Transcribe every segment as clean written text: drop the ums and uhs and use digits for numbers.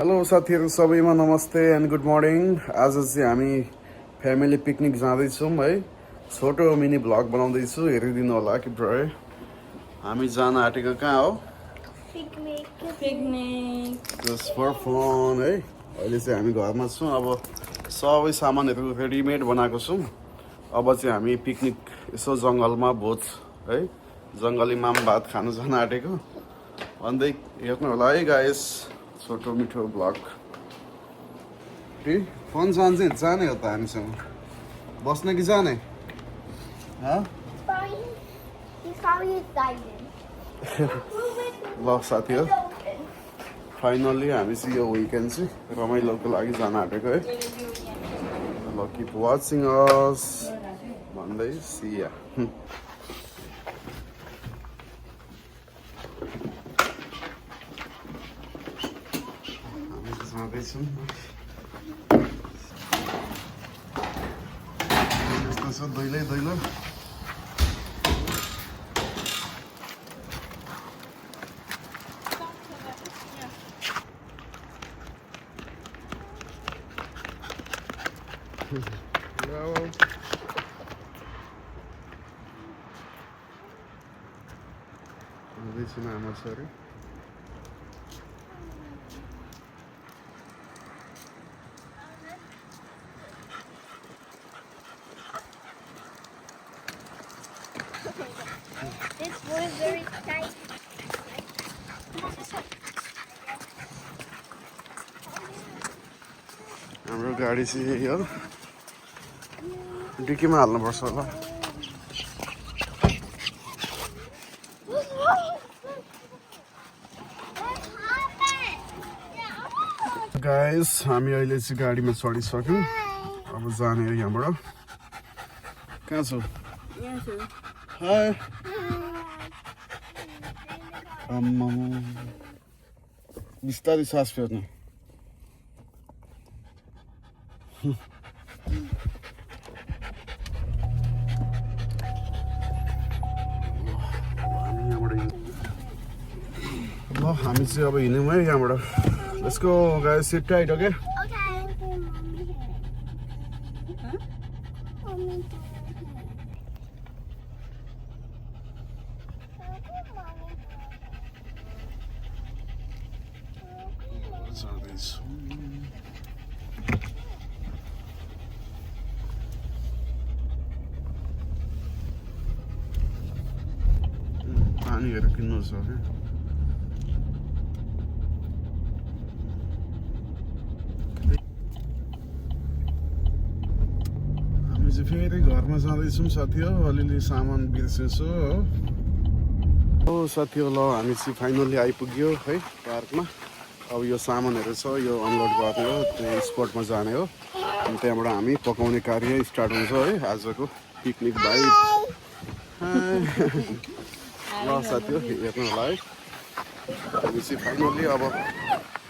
Hello साथीहरू सबैमा नमस्ते एन्ड गुड मर्निङ। आज चाहिँ हामी फ्यामिली पिकनिक जाँदैछौँ है। छोटो मिनी भ्लग बनाउँदैछु, हेरिदिनु होला कि प्राय। हामी जान आँटेको कहाँ हो? पिकनिक जस्ट फर फन है। अहिले चाहिँ हामी घरमा छौँ। अब सबै सामानहरू रेडिमेड बनाएको छौँ। अब चाहिँ हामी पिकनिक यसो जङ्गलमा भोज है, जङ्गली माम भात खानु जान आँटेको भन्दै हेर्नु होला है गाइस। छोटो मिठो ब्लग फोन जाने हो त हामीसँग बस्ने कि जाने? ल साथी हो, फाइनल्ली हामी चाहिँ यो विकेन्ड चाहिँ रमाइलोको लागि जान आँटेको है। ल किप वाचिङ अस भन्दै सिया। जाँदैछौँ यस्तो छ दैलो दैलो। जाँदैछौँ आमा छोरी। This was very tight. हाम्रो गाडी चाहिँ यही हो, डिकीमा हाल्नुपर्छ होला। गाइस हामी अहिले चाहिँ गाडीमा चढिसक्यौँ। अब जाने हो यहाँबाट। कहाँ छौ? हाय बिस्तारै सास फेर्नु। ल हामी चाहिँ अब हिँड्यौँ है यहाँबाट। Let's go guys, seat tight okay. पानीहरू किन्नु छ क्या। हामी चाहिँ फेरि घरमा जाँदैछौँ साथी हो। अलिअलि सामान बिर्सेछु हो साथी हो। ल हामी चाहिँ फाइनल्ली आइपुग्यो है पार्कमा। अब यो सामानहरू छ, यो अनलोड गर्ने हो, त्यहाँ स्पटमा जाने हो। अनि त्यहाँबाट हामी पकाउने कार्य स्टार्ट हुन्छ है आजको पिकनिक भाइ। ल साथी हो हेर्नु होला है। हामी चाहिँ फाइनल्ली अब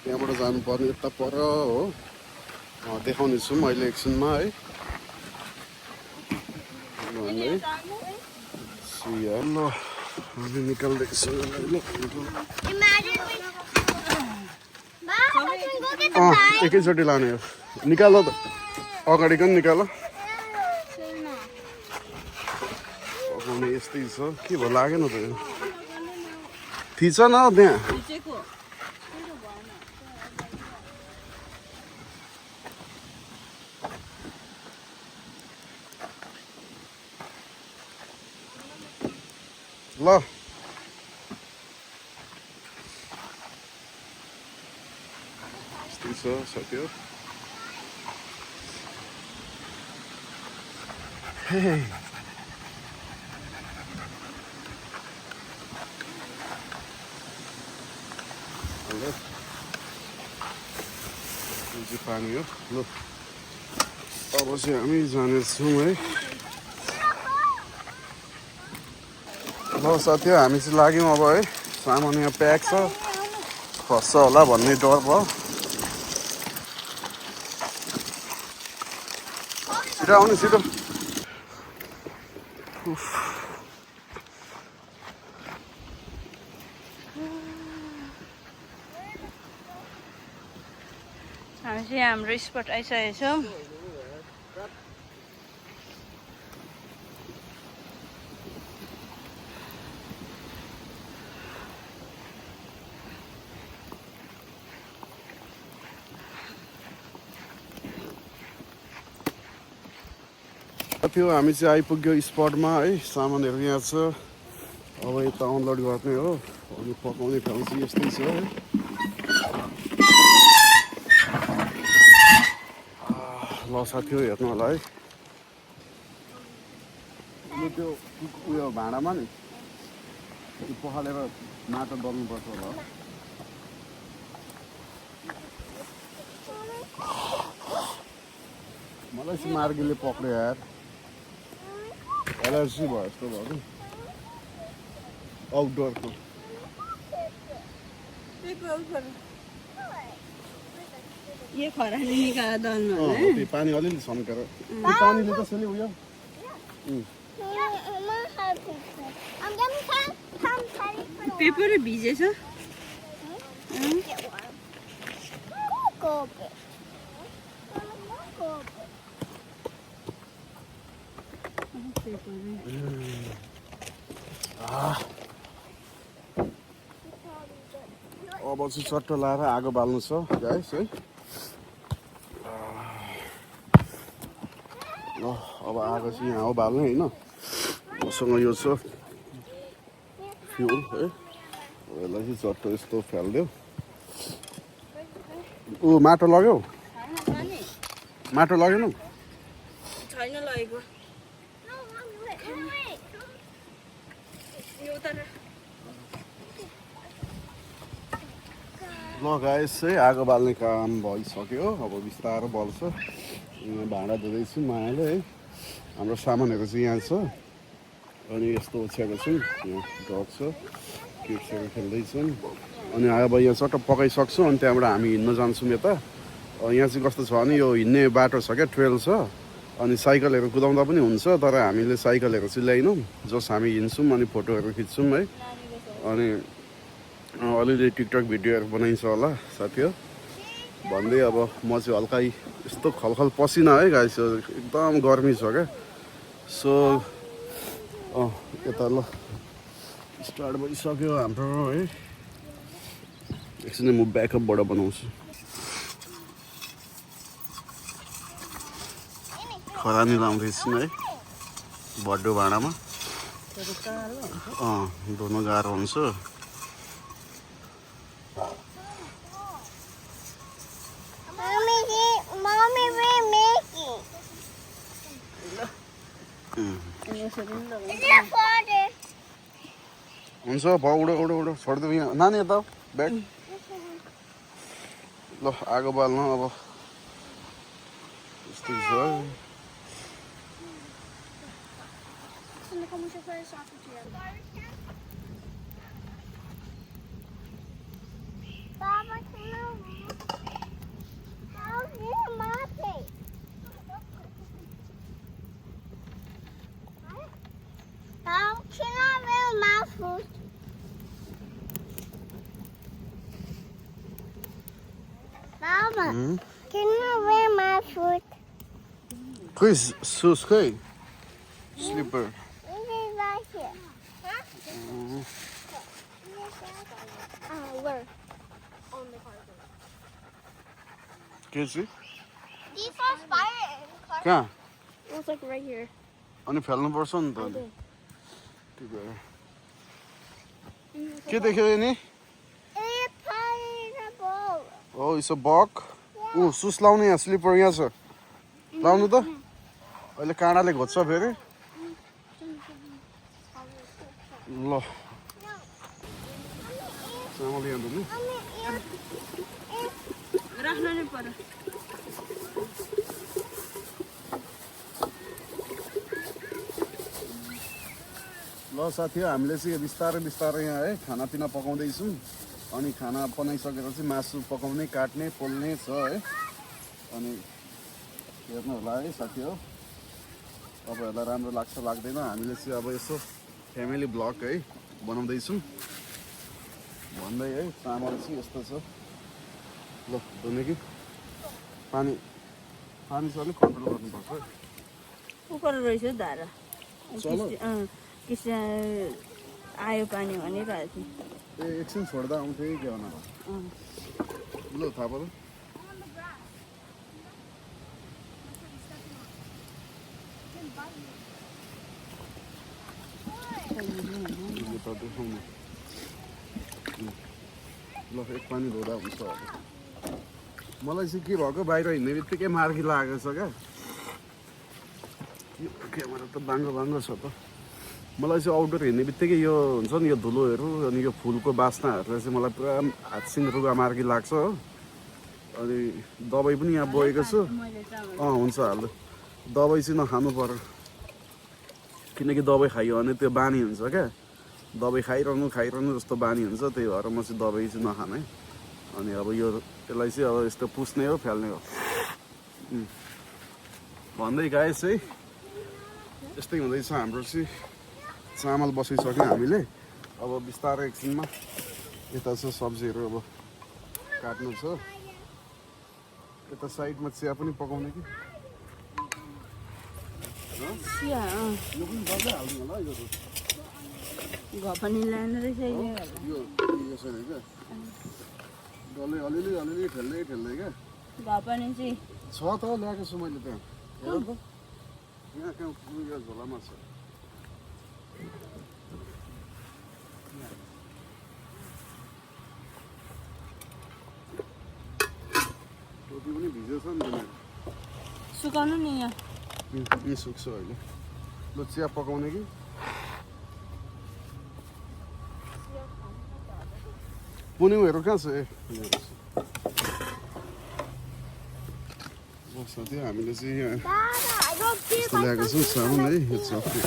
त्यहाँबाट जानुपर्ने यता पर हो, देखाउने छु मैले एकछिनमा है। ल हामी निकाल्दैछु एकैचोटि लाने हो। निकाल त अगाडिको नि निकाल। पकाउने यस्तै छ के भयो लागेन त यो थिच न त्यहाँ। ल यस्तै छ साथी हो। पानी हो। ल अब चाहिँ हामी जानेछौँ है। ल साथी हो हामी चाहिँ लाग्यौँ अब है। सामान यहाँ प्याक छ, खस्छ होला भन्ने डर भयो। छिटो आउनु छिटो। हामी चाहिँ हाम्रो स्पट आइसकेको छौँ। त्यो हामी चाहिँ आइपुग्यो स्पटमा है। सामानहरू यहाँ छ। अब यता अनलोड गर्ने हो अनि पकाउने ठाउँ चाहिँ यस्तै छ है। ल साथी हो हेर्नु होला है। त्यो उयो भाँडामा नि त्यो पखालेर माटो दल्नुपर्छ होला। मलाई चाहिँ मार्गीले पक्रियो यार। एलर्जी भयो जस्तो भयो कि आउटडोरको। यो खरानी निकालेर दल्नु त्यो पानी अलिअलि सन्केर त्यो पानीले त्यसैले उयो I'm getting some teddy for the paper भिजेछ। Go bit. Go bit. अब चाहिँ चट्टो लाएर आगो बाल्नु छ गाइस है। ल अब आगो चाहिँ यहाँ हो बाल्ने होइन। मसँग यो छ फ्युल है। यसलाई चाहिँ चट्टो यस्तो फालिदियो। ऊ माटो लग्यो। माटो लगेन। छैन लगेको। No, wait. यो उतार। ल गाइस है आगो बाल्ने काम भइसक्यो। अब बिस्तारो बल्छ। भाँडा धुँदैछु मायाले है। हाम्रो सामानहरू चाहिँ यहाँ छ। अनि यस्तो ओछ्याएको छु। यहाँ डग छ। किड्सहरू खेल्दैछन्। अनि अब यहाँ चट्ट पकाइसक्छु अनि त्यहाँबाट हामी हिँड्न जान्छौँ यता। यहाँ चाहिँ कस्तो छ भने यो हिँड्ने बाटो छ क्या, ट्रेल छ। अनि साइकलहरू कुदाउँदा पनि हुन्छ तर हामीले साइकलहरू चाहिँ ल्याइनौँ। जस्ट हामी हिँड्छौँ अनि फोटोहरू खिच्छौँ है। अनि अलिअलि टिकटक भिडियोहरू बनाइन्छ होला साथी हो भन्दै अब म चाहिँ हल्का यस्तो खलखल पसिना है गाइस। एकदम गर्मी छ क्या। सो यता ल स्टार्ट भइसक्यो हाम्रो है। एकछिन म ब्याकअपबाट बनाउँछु। खरानी लाउँदैछु है बड्डो भाँडामा। धुनु गाह्रो हुन्छ। Mommy, we're making. Is it father? हुन्छ भयो उडो उडो उडो छोडिदिउँ यहाँ नानी यता ब्याग। ल आगो बाल्नु अब यस्तै छ। Baba, can I wear my food? Mama, can you wear my food? खै सुस खै sleeper. This is right here. Huh? Where? On the carpet. के चाहिँ These are spider in the carpet. कहाँ It was like right here. अनि फाल्नुपर्छ नि त I अनि did. त्यही भएर के देख्यो नि। It's pineapple. हो इट्स अ बक। ऊ सुस लाउने यहाँ स्लिपर यहाँ छ लाउनु त। अहिले काँडाले घोज्छ फेरि। ल चामल यहाँ धुनु। राख्नु नै पर्यो। ल साथी हामीले चाहिँ बिस्तारै बिस्तारै यहाँ है खानापिना पकाउँदैछौँ। अनि खाना बनाइसकेर चाहिँ मासु पकाउने काट्ने पोल्ने छ है। अनि हेर्नु होला है साथी हो तपाईँहरूलाई राम्रो लाग्छ लाग्दैन। हामीले चाहिँ अब यसो फ्यामिली ब्लग है बनाउँदैछौँ भन्दै है। चामल चाहिँ यस्तो छ। ल धुने कि पानी पानी चाहिँ अलिक कन्ट्रोल गर्नुपर्छ उकालो रहेछ धारा चलो। किसिम आयो पानी भनिरहेको थिएँ ए एकछिन छोड्दा आउँथ्यो के भन ल थाहा पर्यो यो त देखाउनु ल एक पानी धुँदा हुन्छ अब मलाई चाहिँ के भएको बाहिर हिँड्ने बित्तिकै मार्गी लागेको छ क्या यो क्यामेरा त बाङ्गो बाङ्गो छ त मलाई चाहिँ आउटडोर हिँड्ने बित्तिकै यो हुन्छ नि यो धुलोहरू अनि यो फुलको बास्नाहरूले चाहिँ मलाई पुरा हातसिङ रुगा मार्गी लाग्छ हो अनि दबाई पनि यहाँ बोकेको छु हुन्छ हाल्नु दबाई चाहिँ नखानु पर्यो किनकि दबाई खायो भने त्यो बानी हुन्छ क्या दबाई खाइरहनु जस्तो बानी हुन्छ त्यही भएर म चाहिँ दबाई चाहिँ नखाने अनि अब यो यसलाई चाहिँ अब यस्तो पुस्ने हो फाल्ने हो भन्दै गाएस है यस्तै हुँदैछ हाम्रो चाहिँ चामल बसिसक्यो हामीले अब बिस्तारै एकछिनमा यता छ सब्जीहरू अब काट्नु छ यता साइडमा चिया पनि पकाउने कि चिया यो पनि गर्दै हाल्नु होला यो त घ पनि लानु रहेछ यो यसरी क्या डल्लै अलिअलि ठेल्दै क्या घ पनि चाहिँ छ त ल्याएको छु मैले त्यहाँ हेर त यहाँ कहाँ उयो झोलामा छ टोपी पनि भिजेछ नि त मेरो सुकाउनु नि यहाँ यी सुक्छ अहिले ल चिया पकाउने कि पुनिउहरू कहाँ छ ए साथी हामीले चाहिँ यहाँ यस्तो ल्याएको छौँ सामान है यो चक्की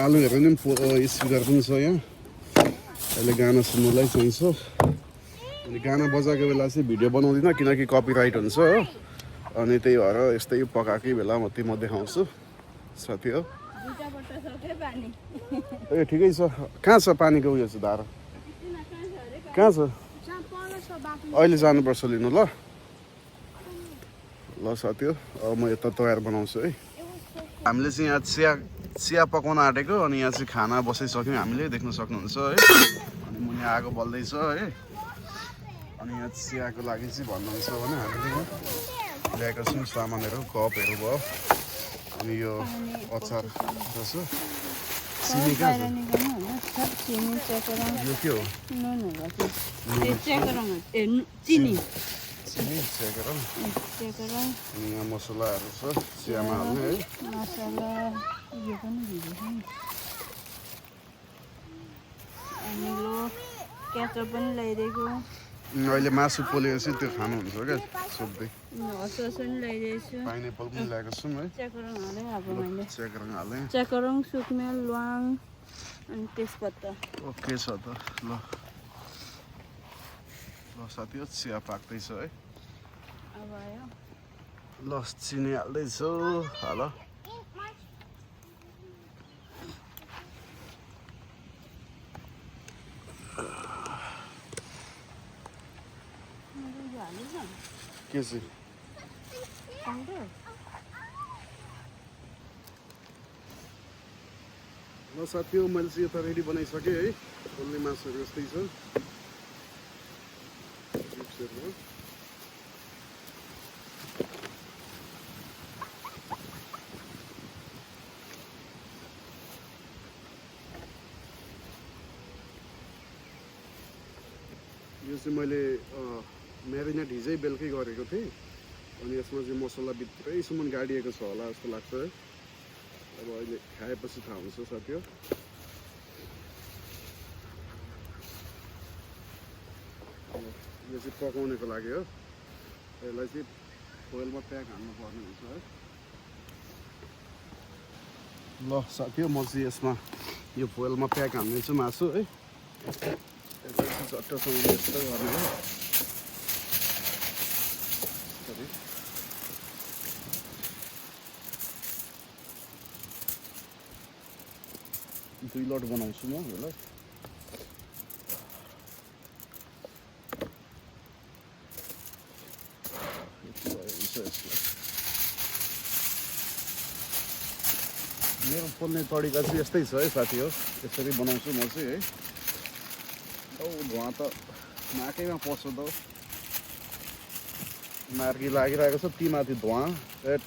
आलुहरू पनि स्पिकर पनि छ यहाँ अहिले गाना सुन्नुलाई चाहिन्छ अनि गाना बजाएको बेला चाहिँ भिडियो बनाउँदिनँ किनकि कपिराइट हुन्छ हो अनि त्यही भएर यस्तै पकाएकै बेला म देखाउँछु साथी हो ए ठिकै छ कहाँ छ पानीको उयो छ धारा कहाँ छ अहिले जानुपर्छ लिनु ल ल साथी हो अब म यता तयार बनाउँछु है हामीले चाहिँ यहाँ चिया पकाउन आँटेको अनि यहाँ चाहिँ खाना बसाइसक्यौँ हामीले देख्न सक्नुहुन्छ है अनि मुनि आगो बल्दैछ है अनि यहाँ चियाको लागि चाहिँ भन्नुहुन्छ भने हामीले ल्याएका छौँ सामानहरू कपहरू भयो अनि यो अचार छ सिमी कहाँ छ यो के हो चिनी चिनी चेकेर अनि यहाँ मसलाहरू छ चियामा हाल्ने है मसला यो पनि भिजेछ नि अनि लो केचप पनि ल्याइदिएको अहिले मासु पोलेपछि त्यो खानुहुन्छ क्या सोध्दै सस पनि ल्याइदिएछु पाइनएप्पल पनि ल्याएको छौँ है च्याकरङ हालेँ अब मैले चेकेर हालेँ च्याकरङ सुकमेल ल्वाङ अनि तेजपत्ता ओके छ त ल ल साथी हो चिया पाक्दैछ है अब आयो ल चिनी हाल्दैछु हाल के चाहिँ ल साथी हो मैले चाहिँ यता रेडी बनाइसकेँ है पोल्ने मासुहरू यस्तै छ चिप्सहरू यो चाहिँ मैले म्यारिनेट हिजै बेलुकै गरेको थिएँ अनि यसमा चाहिँ मसला भित्रैसम्म गाडिएको छ होला जस्तो लाग्छ है अब अहिले खाएपछि थाहा हुन्छ साथी हो यो चाहिँ पकाउनेको लागि हो यसलाई चाहिँ फोइलमा प्याक हाल्नुपर्ने हुन्छ है ल साथी हो म चाहिँ यसमा यो फोइलमा प्याक हाल्नेछु मासु है यसलाई चाहिँ चट्टसँग यस्तो गर्ने हो 2 लट बनाउँछु म यसलाई मेरो पोल्ने तरिका चाहिँ यस्तै छ है साथी हो यसरी बनाउँछु म चाहिँ है औ धुवा त नाकैमा पस्छ त मार्गी लागिरहेको छ ती माथि धुवा एट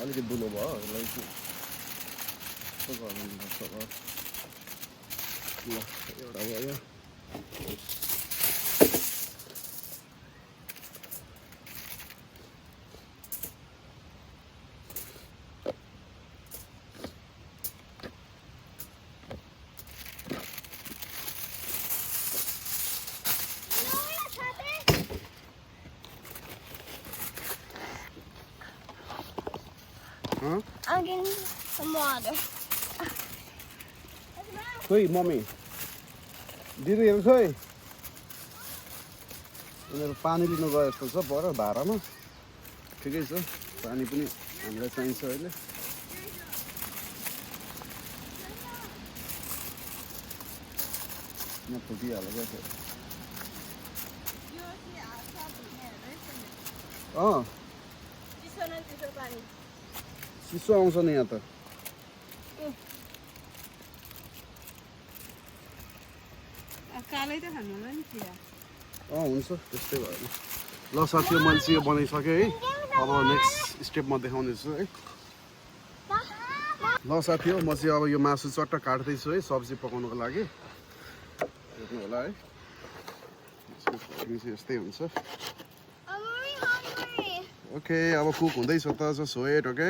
अलिकति दुलो भयो यसलाई चाहिँ यसो गर्नुपर्छ अब ल एउटा भयो I'm getting some water. खोइ मम्मी दिदीहरू खोइ उनीहरू पानी लिनु गयो जस्तो छ पर भाडामा ठिकै छ पानी पनि हामीलाई चाहिन्छ अहिले यहाँ फुटिहाल्यो क्या चिसो आउँछ नि यहाँ त कालै त खानु होला नि चिया हुन्छ त्यस्तै भयो नि ल साथी मैले चाहिँ यो बनाइसकेँ है अब नेक्स्ट स्टेपमा देखाउनेछु है ल साथी हो म चाहिँ अब यो मासु चट्ट काट्दैछु है सब्जी पकाउनुको लागि हेर्नु होला है यस्तै हुन्छ I'm really hungry. ओके अब कुक हुँदैछ त just wait okay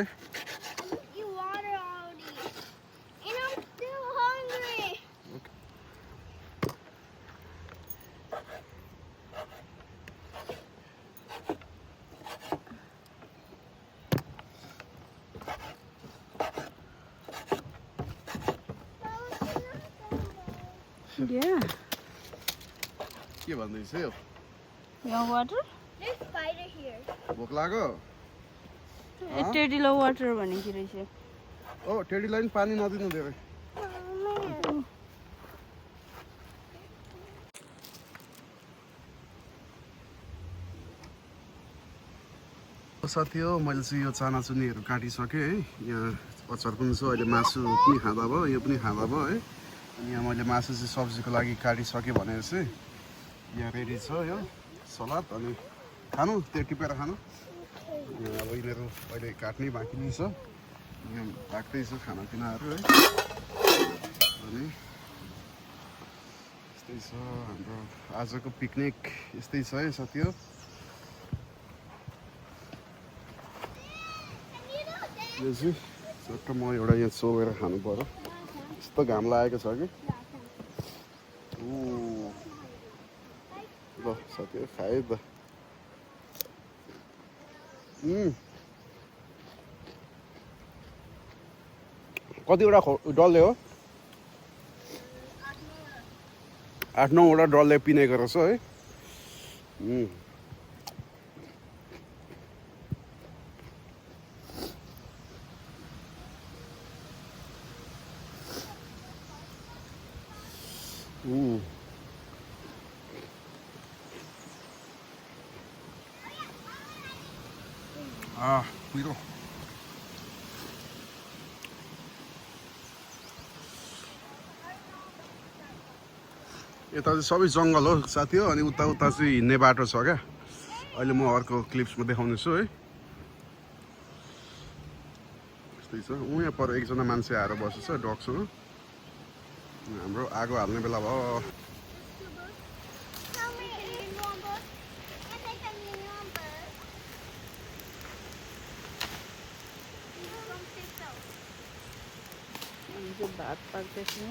You water already. And I'm still hungry. Yeah. के भन्दैछ यो You want water? There's a spider here. भोक लाग्यो टेडिलो वाटर भनेको रहेछ ओ टेडीलाई पनि पानी नदिनु धेरै Oh, man. साथी हो मैले चाहिँ यो चानाचुनीहरू काटिसकेँ है यहाँ अचार पनि छ अहिले मासु पनि खाँदा भयो यो पनि खाँदा भयो है अनि यहाँ मैले मासु चाहिँ सब्जीको लागि काटिसकेँ भनेर चाहिँ यहाँ रेडी छ यो सलाद अनि खानु त्यो टिपेर खानु अब यिनीहरू अहिले काट्नै बाँकी नै छ यहाँ राख्दैछु खानापिनाहरू है अनि यस्तै छ हाम्रो आजको पिकनिक यस्तै छ है साथी हो यो चाहिँ चट्ट म एउटा यहाँ चोबेर खानु पर्यो यस्तो घाम लागेको छ कि ल साथीहरू खाएँ त कतिवटा डल्ले हो 8-9वटा डल्ले पिनेको रहेछ है कुहिरो यता चाहिँ सबै जङ्गल हो साथी हो अनि उता उता चाहिँ हिँड्ने बाटो छ क्या अहिले म अर्को क्लिप्समा देखाउने छु है यस्तै छ यहाँ पर एकजना मान्छे आएर बसेछ डगसँग हाम्रो आगो हाल्ने बेला भयो Tell me in one book. Can I tell me in one book? Don't say so. अनि चाहिँ भात पाक्दैछ नि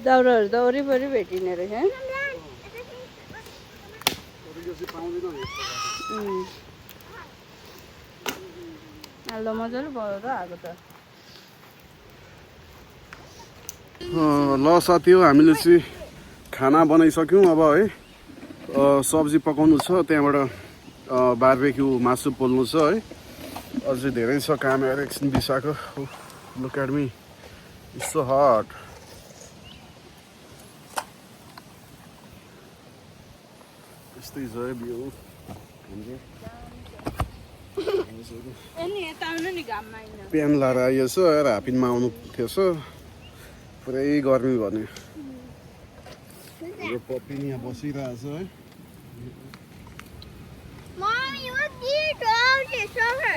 दाउराहरू त वरिपरि भेटिने रहेछ है अहिले त मजाले भएर आएको त ल साथी हो हामीले चाहिँ खाना बनाइसक्यौँ अब है सब्जी पकाउनु छ त्यहाँबाट बार्बेक्यू मासु पोल्नु छ है अझै धेरै छ कामहरू एकछिन बिसाएको look at me it's so hot यस्तै छ है भ्यू प्यान लाएर आइएछ र हापिनमा आउनु थिएछ पुरै गर्मी भन्यो हाम्रो पप्पी यहाँ बसिरहेछ है Mom, you want to hold it, show her.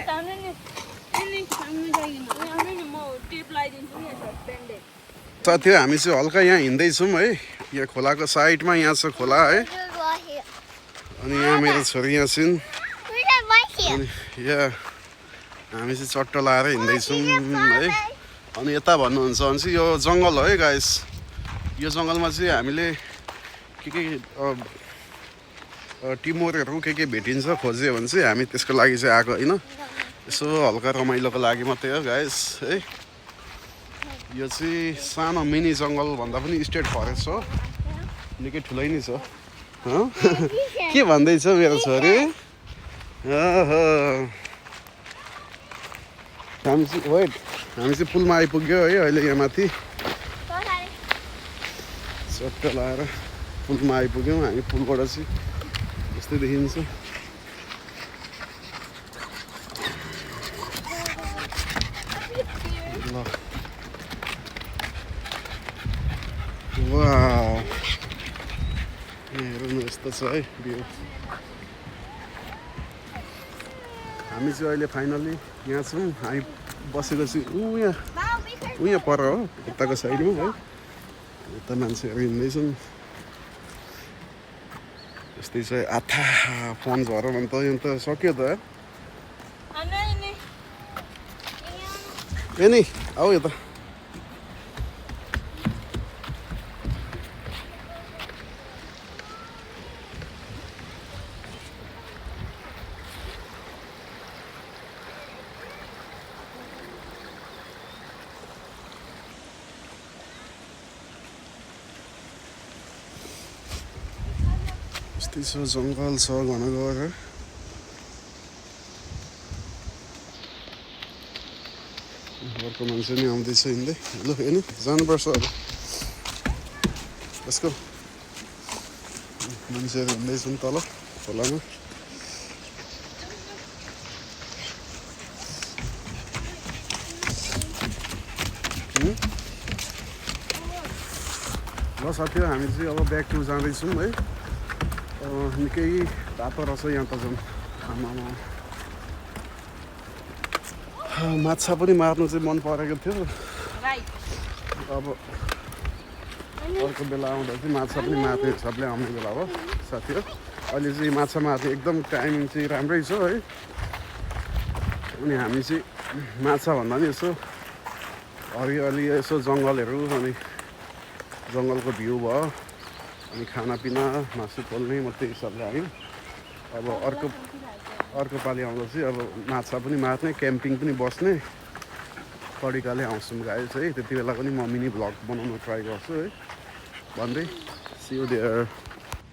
साथी हामी चाहिँ हल्का यहाँ हिँड्दैछौँ है यहाँ खोलाको साइडमा यहाँ छ खोला है अनि यहाँ मेरो छोरी यहाँ छिन् अनि यहाँ हामी चाहिँ चट्ट लाएर हिँड्दैछौँ है अनि यता भन्नुहुन्छ भने चाहिँ यो जङ्गल हो है गाइस यो जङ्गलमा चाहिँ हामीले के टिमोरहरू के भेटिन्छ खोज्यो भने चाहिँ हामी त्यसको लागि चाहिँ आएको होइन यसो हल्का रमाइलोको लागि मात्रै हो गाइस है यो चाहिँ सानो मिनी जङ्गल भन्दा पनि स्टेट फरेस्ट हो निकै ठुलै नै छ के भन्दैछ मेरो छोरी हामी चाहिँ पुलमा आइपुग्यो है अहिले यहाँ माथि चट्ट लाएर पुलमा आइपुग्यौँ हामी पुलबाट चाहिँ यस्तै देखिन्छ ल वाउ हेर्नु यस्तो छ है भ्यू हामी चाहिँ अहिले फाइनली यहाँ छौँ हामी बसेको चाहिँ उहाँ पर हो उताको साइडमा है यता मान्छेहरू हिँड्दैछन् यस्तै छ आथा फोन झर भने त यो त सक्यो त ए नि आऊ यता यस्तै छ जङ्गल छ घन गएर अर्को मान्छे नि आउँदैछ हिँड्दै ल हेर्नु जानुपर्छ अब यसको मान्छेहरू हिँड्दैछन् तल खोलामा ल साथी हामी चाहिँ अब ब्याक टु जाँदैछौँ है निकै तातो रहेछ यहाँ त झन् आमामा माछा पनि मार्नु चाहिँ मन परेको थियो अब अर्को बेला आउँदा चाहिँ माछा पनि मार्ने हिसाबले आउने बेला हो साथीहरू अहिले चाहिँ माछा मार्ने एकदम टाइमिङ चाहिँ राम्रै छ है अनि हामी चाहिँ माछा भन्दा पनि यसो हरियाली यसो जङ्गलहरू अनि जङ्गलको भ्यू भयो अनि खानापिना मासु पोल्ने मात्रै हिसाबले आयो अब अर्को पालि आउँदा चाहिँ अब माछा पनि मार्ने क्याम्पिङ पनि बस्ने तरिकाले आउँछौँ गाइस है त्यति बेला पनि म मिनी भ्लग बनाउनु ट्राई गर्छु है भन्दै सी यू देयर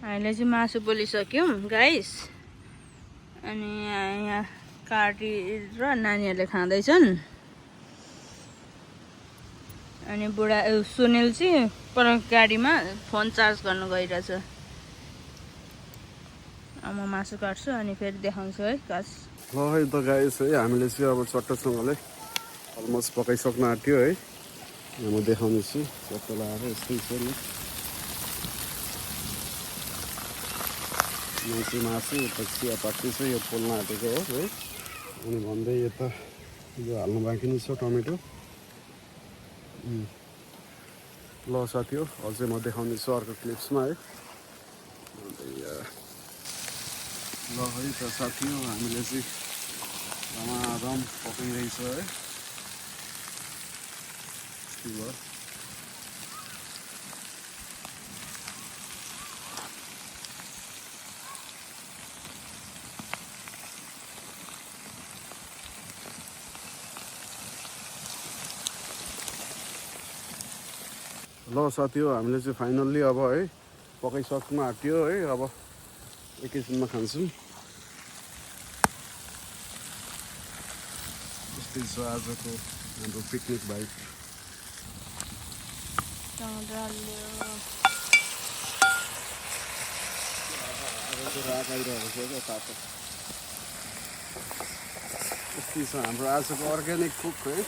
हामीले चाहिँ मासु पोलिसक्यौँ गाइस अनि यहाँ कार्टी र नानीहरूले खाँदैछन् अनि बुढा सुनिल चाहिँ पर गाडीमा फोन चार्ज गर्नु गइरहेछ म मासु काट्छु अनि फेरि देखाउँछु है कास ल है त गाइस है हामीले चाहिँ अब चट्टसँगले अलमोस्ट पकाइसक्न आँट्यो है म देखाउनेछु चट्ट लगाएर यस्तै छ नि यहाँ चाहिँ मासु यता चिया पाक्दै छ यो पोल्न आँटेको हो है अनि भन्दै यता यो हाल्नु बाँकी नै छ टमेटो ल साथी हो अझै म देखाउनेछु अर्को क्लिप्समा है ल है त साथी हो हामीले चाहिँ रमारम पकाइरहेछ है ल साथी हो हामीले चाहिँ फाइनल्ली अब है पकाइसक्नु आँट्यो है अब एकैछिनमा खान्छौँ यस्तै छ आजको हाम्रो पिकनिक भाइब रात आइरहेको छ क्या तातो यस्तै छ हाम्रो आजको अर्ग्यानिक कुक है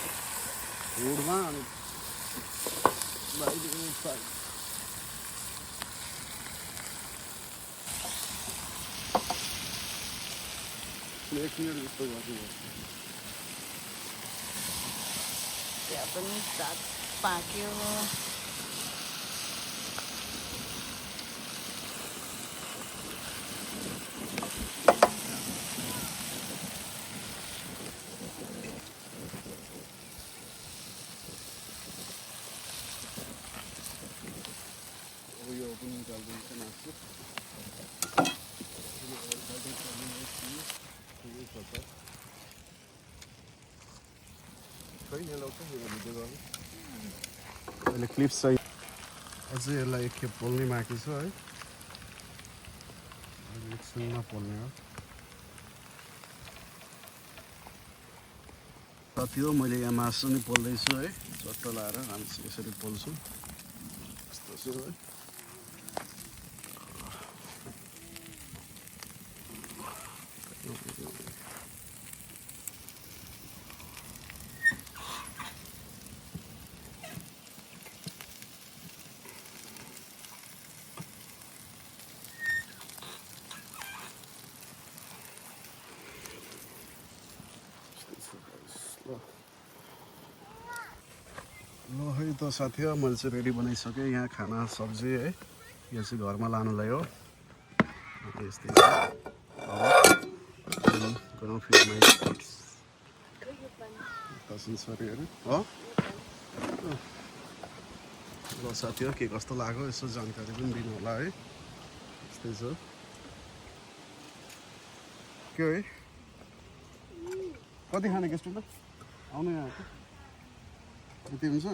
रोडमा अनि एक मिनट जस्तो गर्नु त्यहाँ पनि साग पाक्यो यो पनि निकाल्दिन्छ मासु अहिले क्लिप्स चाहिँ अझै यसलाई एकखेप पोल्ने बाँकी छ है एकछिनमा पोल्ने हो साथी हो मैले यहाँ मासु नि पोल्दैछु है चट्ट लाएर हामी यसरी पोल्छौँ यस्तो छ है ल है त साथी हो मैले चाहिँ रेडी बनाइसकेँ यहाँ खाना सब्जी है यो चाहिँ घरमा लानुलाई हो यस्तै गरौँ फेरि सरीहरू हो ल साथी हो के कस्तो लाग्यो यसो जानकारी पनि दिनु होला है यस्तै छ के है कति खाने गेस्ट त आउनु यहाँ यति हुन्छ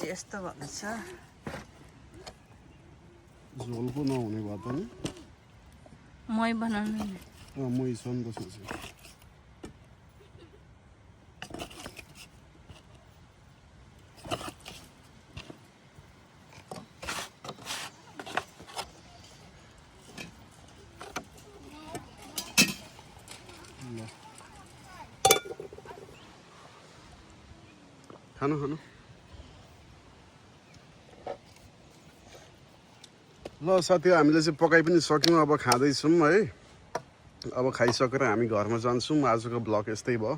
यस्तो भएको छ झोल पो नहुने भयो त नि मै बनाउनु मै छ नि त सोचे खानु खानु ल साथी हामीले चाहिँ पकाइ पनि सक्यौँ अब खाँदैछौँ है अब खाइसकेर हामी घरमा जान्छौँ आजको ब्लग यस्तै भयो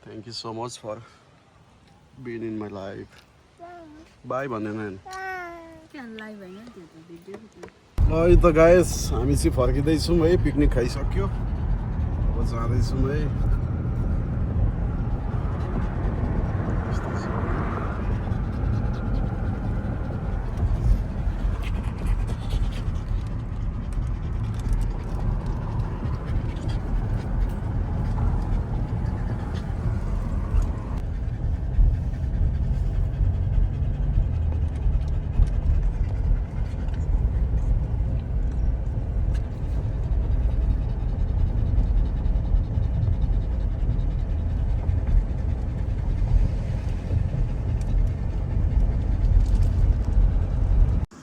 thank you so much for being in my life bye भन्दैन ल है त गाइस हामी चाहिँ फर्किँदैछौँ है पिकनिक खाइसक्यो अब जाँदैछौँ है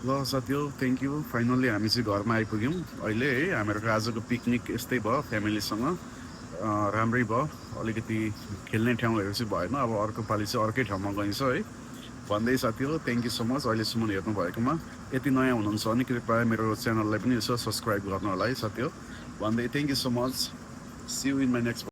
ल साथी हो थ्याङ्क यू फाइनल्ली हामी चाहिँ घरमा आइपुग्यौँ अहिले है हामीहरूको आजको पिकनिक यस्तै भयो फ्यामिलीसँग राम्रै भयो अलिकति खेल्ने ठाउँहरू चाहिँ भएन अब अर्को पालि चाहिँ अर्कै ठाउँमा गइन्छ है भन्दै साथी हो थ्याङ्क यू सो मच अहिलेसम्म हेर्नु भएकोमा यति नयाँ हुनुहुन्छ भने कृपया मेरो च्यानललाई पनि यसो सब्सक्राइब गर्नु होला है साथी हो भन्दै thank you so much see you in my next